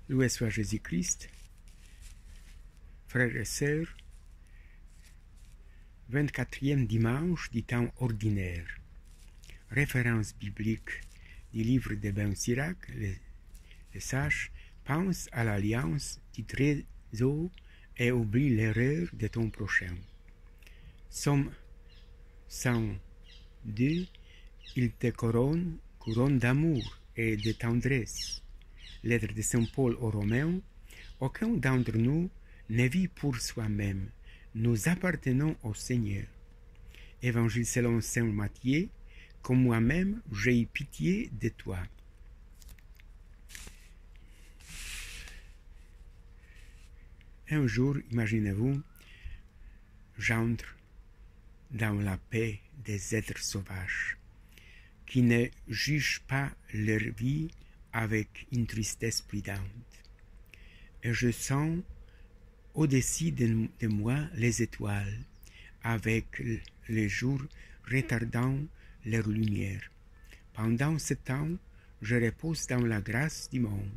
Loué soit Jésus-Christ. Frères et sœurs, 24e dimanche du temps ordinaire. Référence biblique du livre de Ben Sirac, les sages pensent à l'alliance du trésor et oublient l'erreur de ton prochain. Somme 102, il te couronne d'amour et de tendresse. Lettre de Saint Paul aux Romains, aucun d'entre nous ne vit pour soi-même, nous appartenons au Seigneur. Évangile selon Saint Matthieu, comme moi-même j'ai eu pitié de toi. Un jour, imaginez-vous, j'entre dans la paix des êtres sauvages, qui ne jugent pas leur vie avec une tristesse prudente. Et je sens au-dessus de moi les étoiles, avec les jours retardant leur lumière. Pendant ce temps, je repose dans la grâce du monde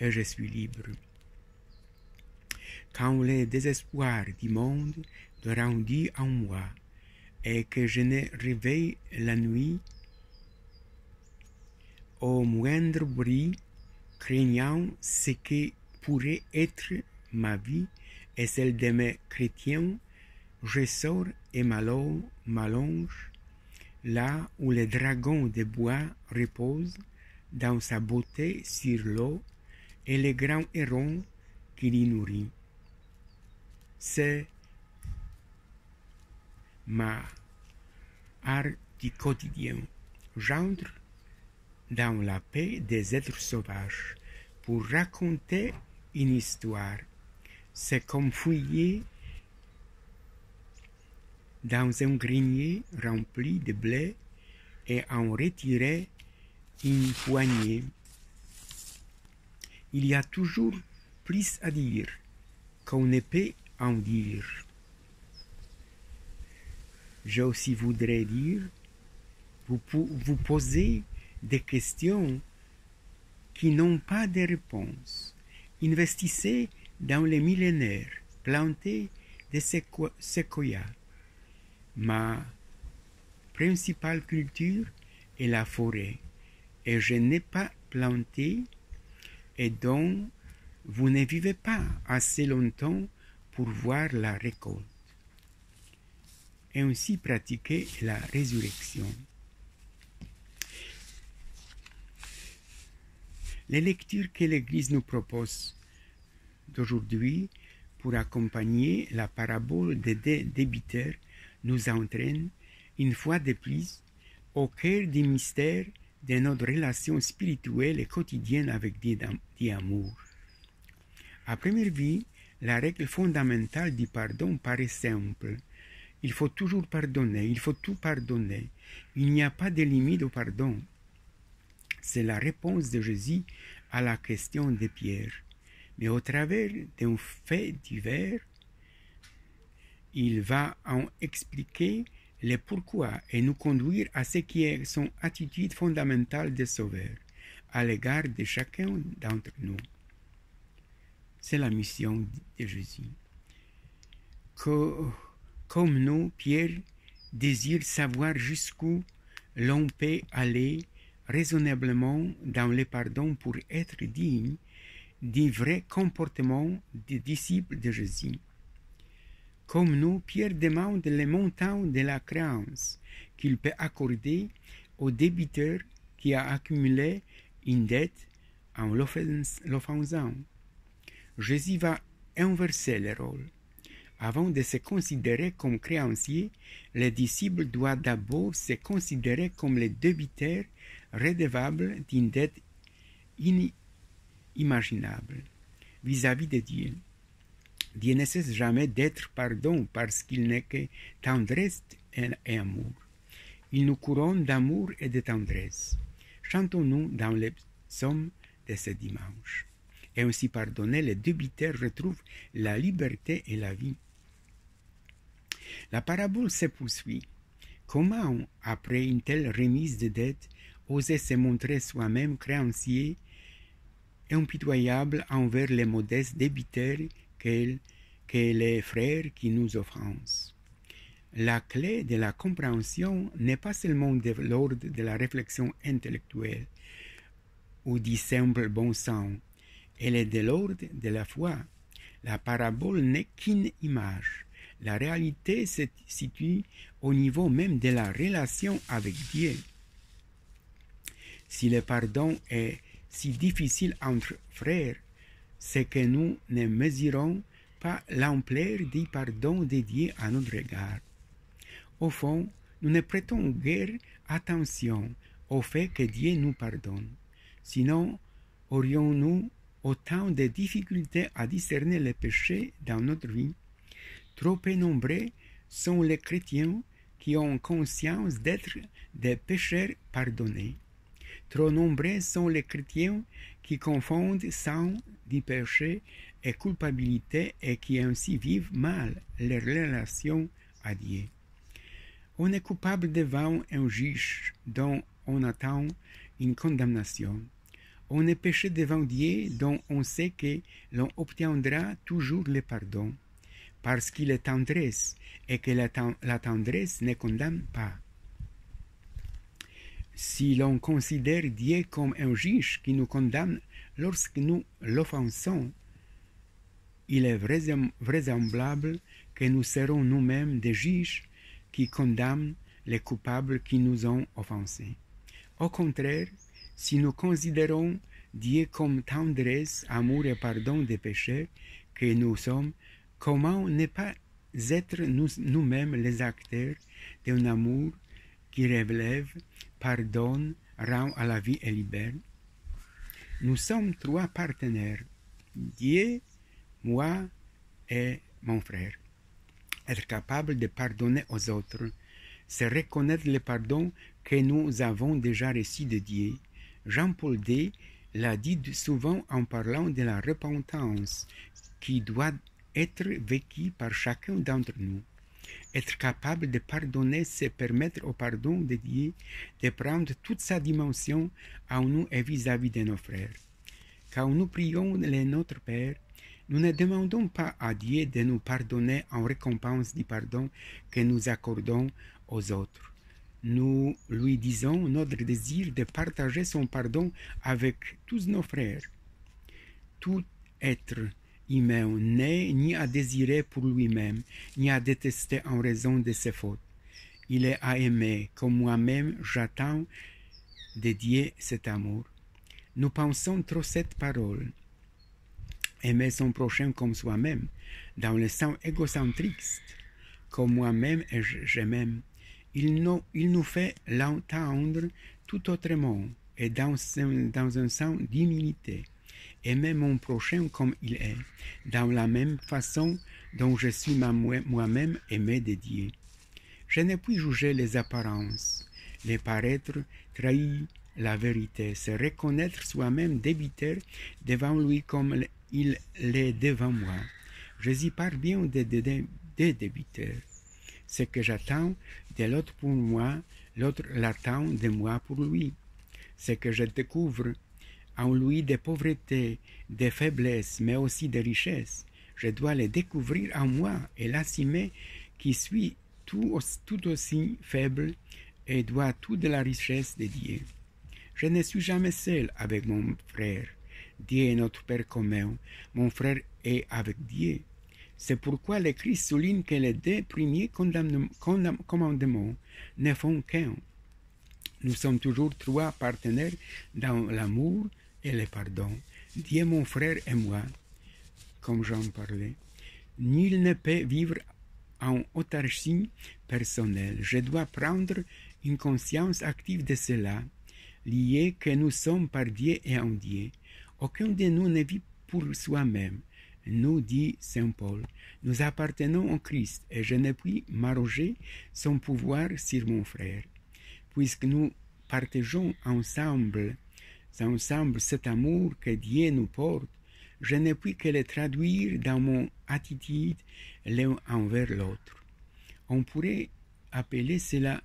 et je suis libre. Quand le désespoir du monde est rendu en moi et que je ne réveille la nuit au moindre bruit, craignant ce que pourrait être ma vie et celle de mes chrétiens, je sors et m'allonge là où le dragon de bois repose dans sa beauté sur l'eau et les grands hérons qui l'y nourrit. C'est ma art du quotidien. J'entre dans la paix des êtres sauvages pour raconter une histoire. C'est comme fouiller dans un grenier rempli de blé et en retirer une poignée. Il y a toujours plus à dire qu'on ne peut en dire. Je aussi voudrais dire, vous posez des questions qui n'ont pas de réponse. Investissez dans les millénaires, plantez des séquoias. Ma principale culture est la forêt, et je n'ai pas planté, et donc vous ne vivez pas assez longtemps pour voir la récolte. Et ainsi pratiquer la résurrection. Les lectures que l'Église nous propose d'aujourd'hui pour accompagner la parabole des deux débiteurs nous entraînent une fois de plus au cœur du mystère de notre relation spirituelle et quotidienne avec Dieu d'amour. À première vue, la règle fondamentale du pardon paraît simple. Il faut toujours pardonner, il faut tout pardonner. Il n'y a pas de limite au pardon. C'est la réponse de Jésus à la question de Pierre. Mais au travers d'un fait divers, il va en expliquer le pourquoi et nous conduire à ce qui est son attitude fondamentale de sauveur à l'égard de chacun d'entre nous. C'est la mission de Jésus. Comme nous, Pierre désire savoir jusqu'où l'on peut aller raisonnablement dans le pardon pour être digne du vrai comportement des disciples de Jésus. Comme nous, Pierre demande le montant de la créance qu'il peut accorder au débiteur qui a accumulé une dette en l'offensant. Jésus va inverser le rôle. Avant de se considérer comme créancier, le disciple doit d'abord se considérer comme le débiteur redevable d'une dette inimaginable vis-à-vis de Dieu. Dieu ne cesse jamais d'être pardon parce qu'il n'est que tendresse et amour. Il nous couronne d'amour et de tendresse. Chantons-nous dans les psaumes de ce dimanche. Et ainsi pardonner, le débiteur retrouve la liberté et la vie. La parabole se poursuit. Comment, après une telle remise de dette, oser se montrer soi-même créancier et impitoyable envers les modestes débiteurs que les frères qui nous offensent. La clé de la compréhension n'est pas seulement de l'ordre de la réflexion intellectuelle ou du simple bon sens, elle est de l'ordre de la foi. La parabole n'est qu'une image. La réalité se situe au niveau même de la relation avec Dieu. Si le pardon est si difficile entre frères, c'est que nous ne mesurons pas l'ampleur du pardon de Dieu à notre égard. Au fond, nous ne prêtons guère attention au fait que Dieu nous pardonne. Sinon, aurions-nous autant de difficultés à discerner les péchés dans notre vie? Trop peu nombreux sont les chrétiens qui ont conscience d'être des pécheurs pardonnés. Trop nombreux sont les chrétiens qui confondent sang du péché et culpabilité et qui ainsi vivent mal les relations à Dieu. On est coupable devant un juge dont on attend une condamnation. On est péché devant Dieu dont on sait que l'on obtiendra toujours le pardon, parce qu'il est tendresse et que la tendresse ne condamne pas. Si l'on considère Dieu comme un juge qui nous condamne lorsque nous l'offensons, il est vraisemblable que nous serons nous-mêmes des juges qui condamnent les coupables qui nous ont offensés. Au contraire, si nous considérons Dieu comme tendresse, amour et pardon des péchés que nous sommes, comment ne pas être nous-mêmes les acteurs d'un amour qui relève, pardonne, rend à la vie et libère? Nous sommes trois partenaires, Dieu, moi et mon frère. Être capable de pardonner aux autres, c'est reconnaître le pardon que nous avons déjà reçu de Dieu. Jean-Paul II l'a dit souvent en parlant de la repentance qui doit être vécue par chacun d'entre nous. Être capable de pardonner, c'est permettre au pardon de Dieu de prendre toute sa dimension en nous et vis-à-vis de nos frères. Quand nous prions le Notre Père, nous ne demandons pas à Dieu de nous pardonner en récompense du pardon que nous accordons aux autres. Nous lui disons notre désir de partager son pardon avec tous nos frères. Tout être humain n'est ni à désirer pour lui-même, ni à détester en raison de ses fautes. Il est à aimer, comme moi-même j'attends de Dieu cet amour. Nous pensons trop cette parole. Aimer son prochain comme soi-même, dans le sens égocentrique, comme moi-même et je m'aime. Il nous fait l'entendre tout autrement et dans un sens d'humilité. Aimer mon prochain comme il est, dans la même façon dont je suis moi-même aimé de Dieu. Je ne puis juger les apparences. Les paraître trahit la vérité, c'est reconnaître soi-même débiteur devant lui comme il l'est devant moi. Jésus parle bien des débiteurs. Ce que j'attends de l'autre pour moi, l'autre l'attend de moi pour lui. Ce que je découvre en lui des pauvretés, des faiblesses, mais aussi des richesses, je dois les découvrir en moi et l'assumer qui suis tout aussi faible et doit tout de la richesse de Dieu. Je ne suis jamais seul avec mon frère. Dieu est notre Père commun. Mon frère est avec Dieu. C'est pourquoi le Christ souligne que les deux premiers commandements ne font qu'un. Nous sommes toujours trois partenaires dans l'amour et le pardon. Dieu, mon frère et moi, comme j'en parlais. Nul ne peut vivre en autarcie personnelle. Je dois prendre une conscience active de cela, lié que nous sommes par Dieu et en Dieu. Aucun de nous ne vit pour soi-même. Nous, dit Saint Paul, nous appartenons au Christ et je ne puis m'arroger son pouvoir sur mon frère. Puisque nous partageons ensemble cet amour que Dieu nous porte, je ne puis que le traduire dans mon attitude l'un envers l'autre. On pourrait appeler cela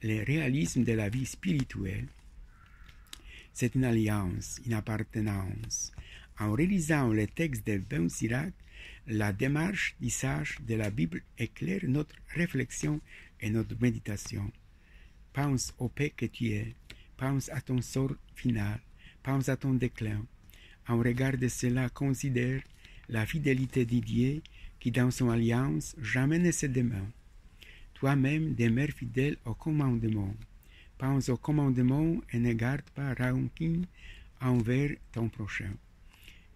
le réalisme de la vie spirituelle. C'est une alliance, une appartenance. En réalisant le texte de Ben Sirac, la démarche du sage de la Bible éclaire notre réflexion et notre méditation. Pense au paix que tu es, pense à ton sort final, pense à ton déclin. En regard de cela, considère la fidélité de Dieu qui, dans son alliance, jamais ne se dément. Toi-même demeure fidèle au commandement. Pense au commandement et ne garde pas rancune envers ton prochain.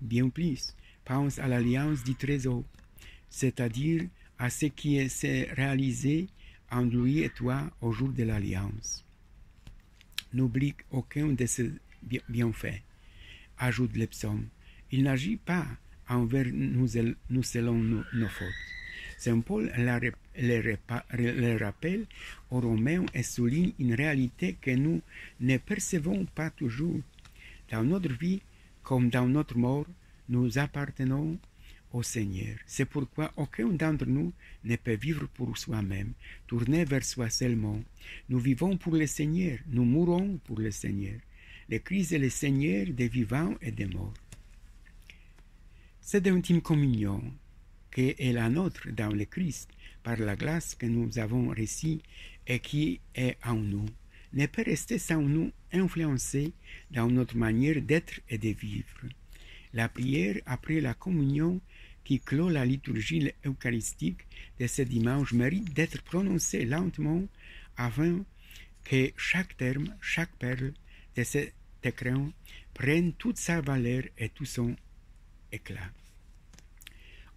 Bien plus, pense à l'alliance du trésor, c'est-à-dire à ce qui s'est réalisé en lui et toi au jour de l'alliance. N'oublie aucun de ces bienfaits, ajoute le psaume. Il n'agit pas envers nous selon nos fautes. Saint Paul le rappelle aux Romains et souligne une réalité que nous ne percevons pas toujours. Dans notre vie, comme dans notre mort, nous appartenons au Seigneur. C'est pourquoi aucun d'entre nous ne peut vivre pour soi-même, tourné vers soi seulement. Nous vivons pour le Seigneur, nous mourons pour le Seigneur. Le Christ est le Seigneur des vivants et des morts. Cette intime communion qui est la nôtre dans le Christ, par la grâce que nous avons reçue et qui est en nous, ne peut rester sans nous influencer dans notre manière d'être et de vivre. La prière après la communion qui clôt la liturgie eucharistique de ce dimanche mérite d'être prononcée lentement afin que chaque terme, chaque perle de cet écrin prenne toute sa valeur et tout son éclat.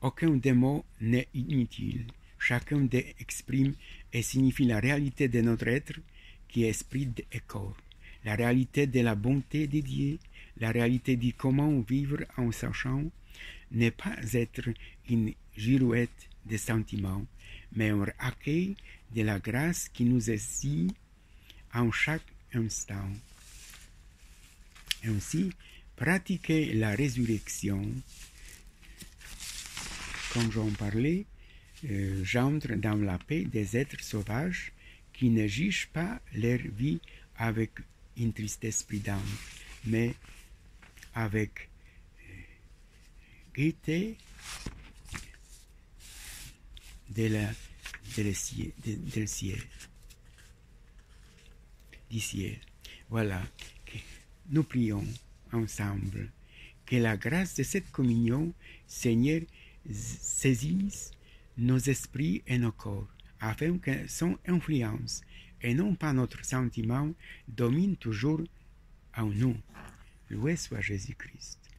Aucun des mots n'est inutile. Chacun d'eux exprime et signifie la réalité de notre être qui est esprit et corps, la réalité de la bonté de Dieu, la réalité de comment vivre en sachant ne pas être une girouette de sentiments, mais un accueil de la grâce qui nous est si en chaque instant. Ainsi, pratiquer la résurrection, comme j'en parlais, j'entre dans la paix des êtres sauvages qui ne jugent pas leur vie avec une tristesse prudente, mais avec gaieté du ciel. Voilà, nous prions ensemble que la grâce de cette communion, Seigneur, saisisse nos esprits et nos corps, afin que son influence, et non pas notre sentiment, domine toujours en nous. Loué soit Jésus-Christ.